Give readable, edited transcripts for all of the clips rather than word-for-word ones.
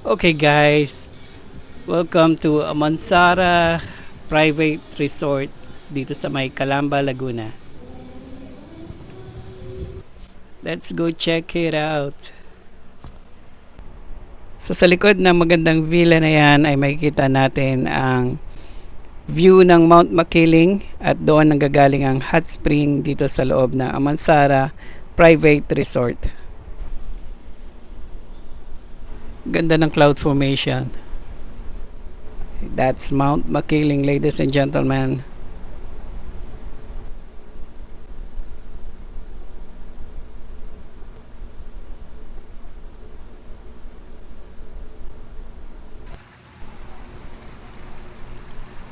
Okay guys, welcome to Amansara Private Resort dito sa may Calamba, Laguna. Let's go check it out. So sa likod ng magandang villa na yan ay makikita natin ang view ng Mount Makiling at doon nanggagaling ang hot spring dito sa loob ng Amansara Private Resort. Ganda ng cloud formation. That's Mount Makiling, ladies and gentlemen.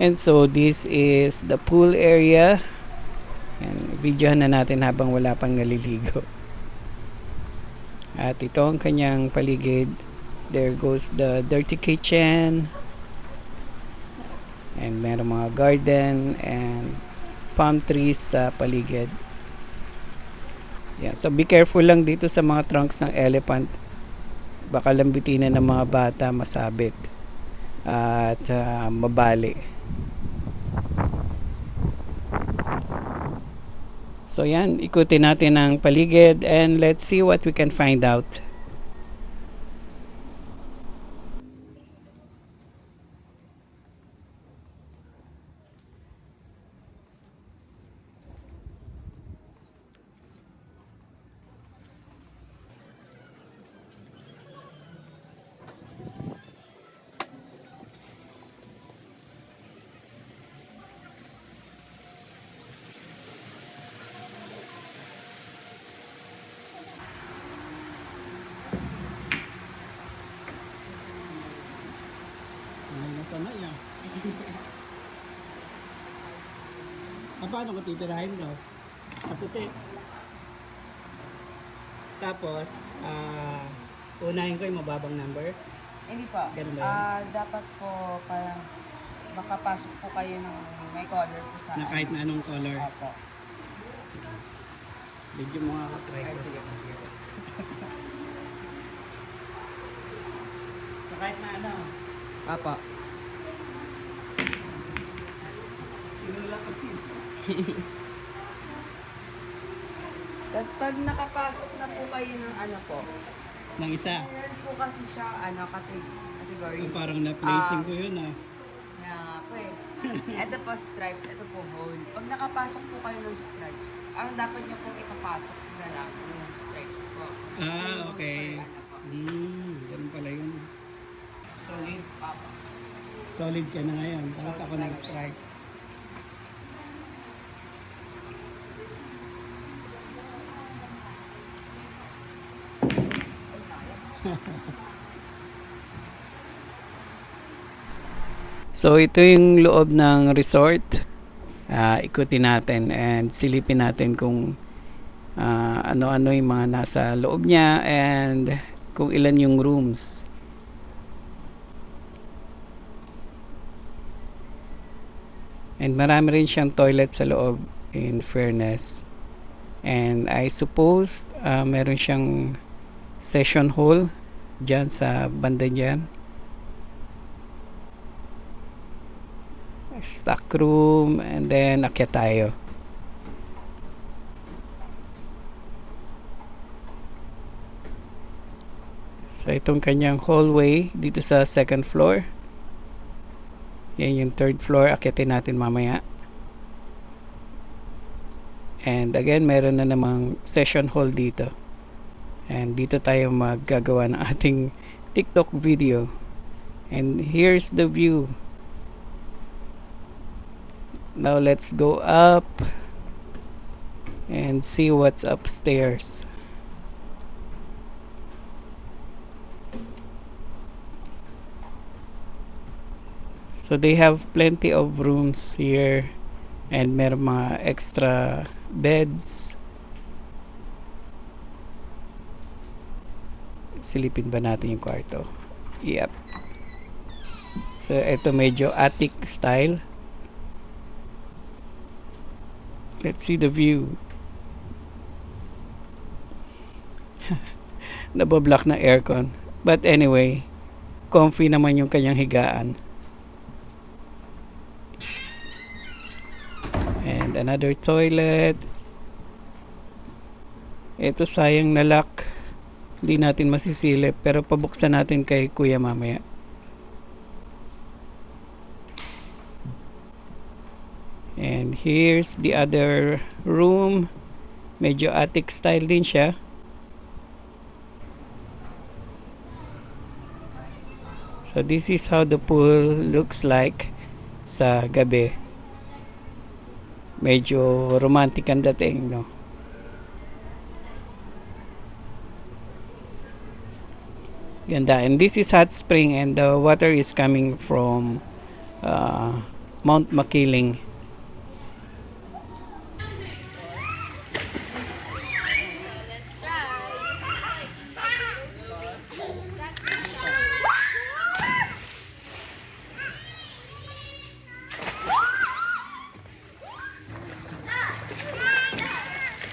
And so this is the pool area. And videohan na natin habang wala pang naliligo. At ito ang kanyang paligid. There goes the dirty kitchen. And meron mga garden and palm trees sa paligid. Yeah, so be careful lang dito sa mga trunks ng elephant. Baka lambitin ng mga bata, masabit at mabali. So yan, ikutin natin ang paligid and let's see what we can find out. Masama yan. Paano ko titirahin daw? Sa puti. Tapos, unahin ko yung mababang number. Hindi po. Ganun ba yun? Dapat po parang makapasok po kayo ng may color po sa Na kahit na anong color. Opo. Medyo mga try Ay, ko. sige po, sige po. So kahit na ano, Opo. inulak ko pin. Tapos pag nakapasok na po kayo ng ano po, Ng isa. meron po kasi siya, category. Parang na-placing ko yun ah. Na po eh. Ito po stripes, ito po whole. Pag nakapasok po kayo ng stripes, ang dapat niyo po ipapasok na lang yung stripes po. Same goes Okay. for ano po. Ganun pala yun. Solid. Opo. Solid ka na ngayon. Tapos ako nag-strike. So ito yung loob ng resort. Ikutin natin and silipin natin kung ano-ano yung mga nasa loob niya and kung ilan yung rooms. And marami rin siyang toilet sa loob, in fairness. And I suppose meron siyang session hall dyan sa banda dyan. Stock room and then akyat tayo. So itong kanyang hallway dito sa second floor. Yan yung third floor, akyatin natin mamaya. And again, meron na namang session hall dito. And dito tayo maggagawa ng ating TikTok video. And here's the view. Now let's go up and see what's upstairs. So they have plenty of rooms here and meron mga extra beds. Silipin ba natin yung kwarto? Yep. So ito medyo attic style. Let's see the view. Nabablock na aircon. But anyway, comfy naman yung kanyang higaan. And another toilet. Ito sayang na lock. Hindi natin masisilip pero pabuksan natin kay kuya mamaya. And here's the other room. Medyo attic style din siya. So this is how the pool looks like sa gabi. Medyo romantic ang dating, no? Ganda. And this is hot spring and the water is coming from Mount Makiling.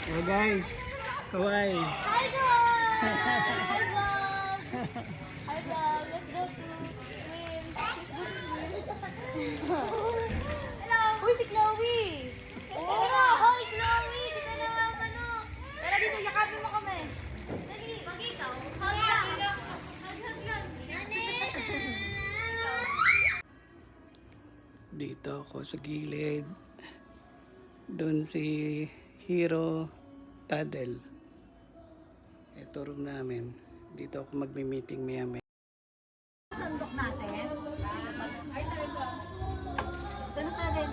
Oh guys, kawai. Hi vlog! Hi vlog! Hi vlog! Let's go to swim. Let's go to swim. Hello! Uy, si Chloe! Hello! Hi, Chloe! Dito na lang ano. Tara dito, yakapin mo kami. Dali, pag ikaw. Hug lang. Hug lang. Dito ako sa gilid. Doon si Hero Tadel. Ito room namin. Dito ako magmi-meeting maya-maya. Sandok natin. Ay, talaga. Ganun ka rin.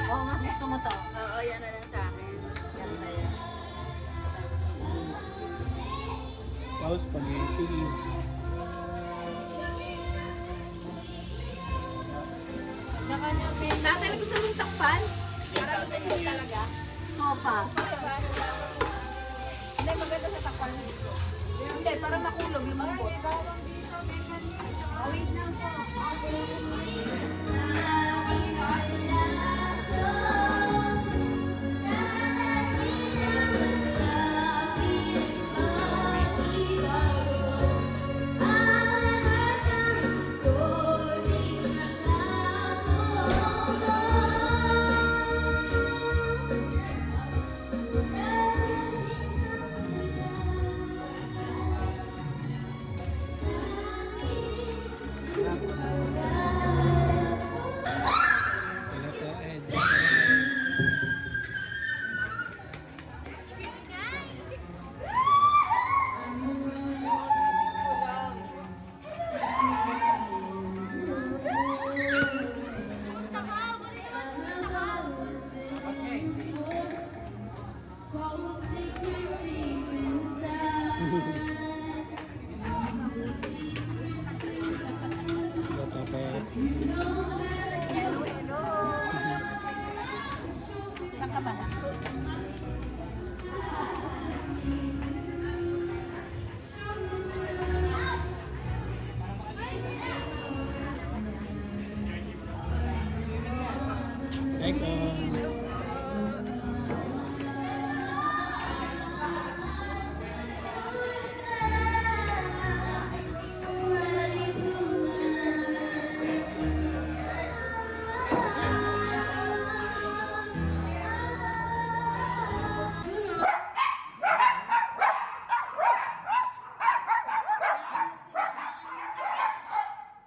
Oo, mas gusto mo to. Oo, yan na lang sa akin. Yan sa'yo. Tapos spaghetti. Tatay, gusto mong takpan? Para maganda talaga. Sopas. Hindi, maganda sa takpan. Hindi, para makulog, lumambot. Wait lang po. Sila po Ed. Saan ka ba na?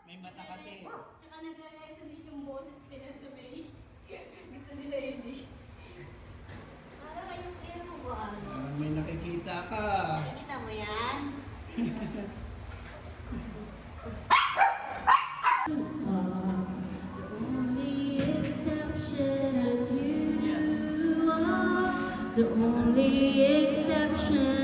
May mata kasi. Tsaka nagre-resonate yung boses nila sa may. Gusto nila yun eh. Para kayong kaya mo ba? May nakikita ka. Nakita mo yan? The only exception.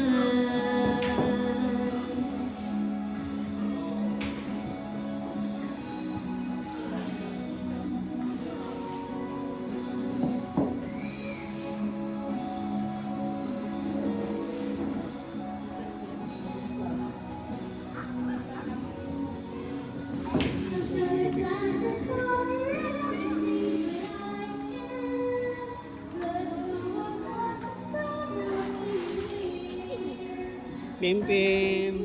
Pim Pim.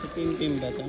Si Pim Pim ba to?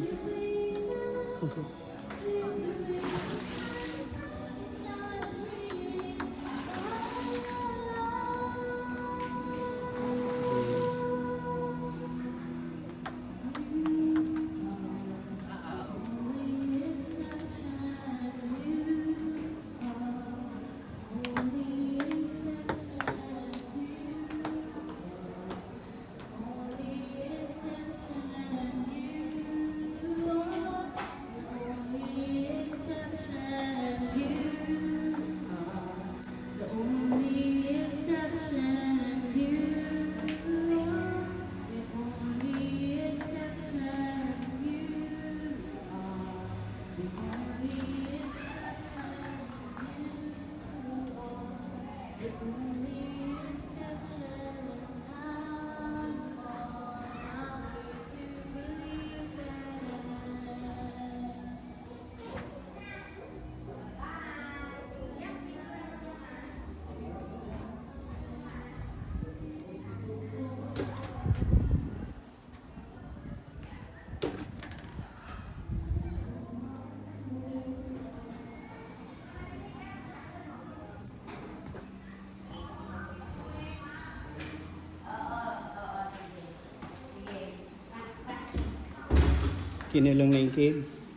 Kinulong na yung kids?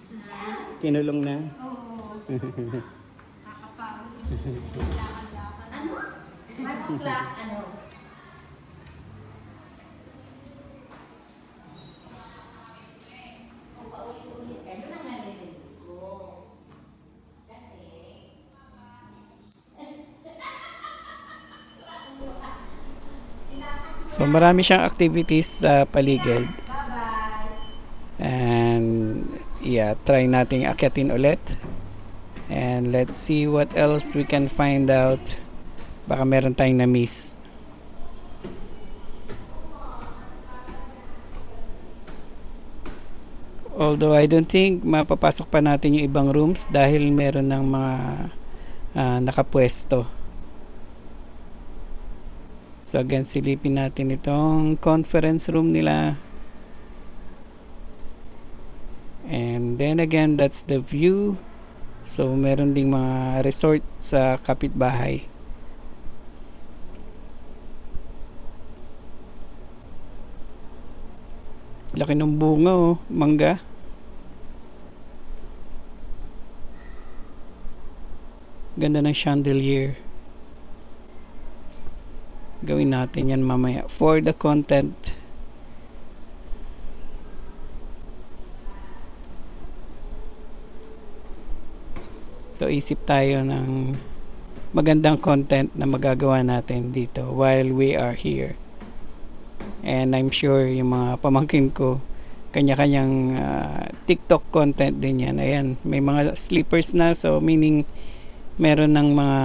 Kinulong na? So marami siyang activities sa paligid. And yeah, try nating akyatin ulit. And let's see what else we can find out. Baka meron tayong na-miss. Although I don't think mapapasok pa natin yung ibang rooms dahil meron ng mga nakapwesto. So again, silipin natin itong conference room nila. And then again, that's the view. So meron ding mga resort sa kapitbahay. Laki ng bunga oh, mangga. Ganda ng chandelier. Gawin natin yan mamaya for the content. So isip tayo ng magandang content na magagawa natin dito while we are here. And I'm sure yung mga pamangkin ko kanya-kanyang TikTok content din yan. Ayan, may mga sleepers na, so meaning meron ng mga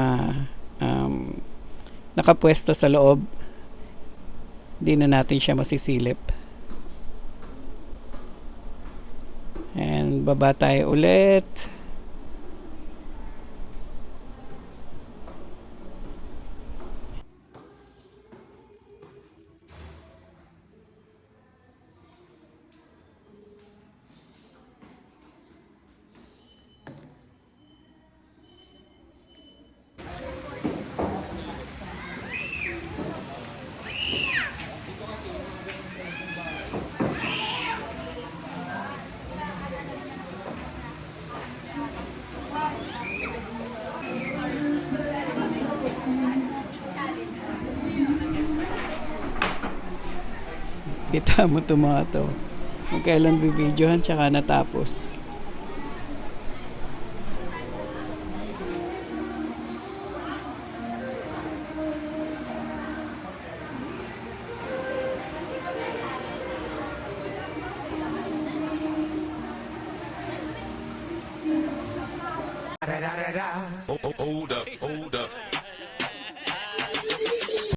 nakapwesto sa loob. Hindi na natin siya masisilip. And baba tayo ulit. Kita mo ito mga to. Magkailan bibidyohan tsaka natapos. Hold up.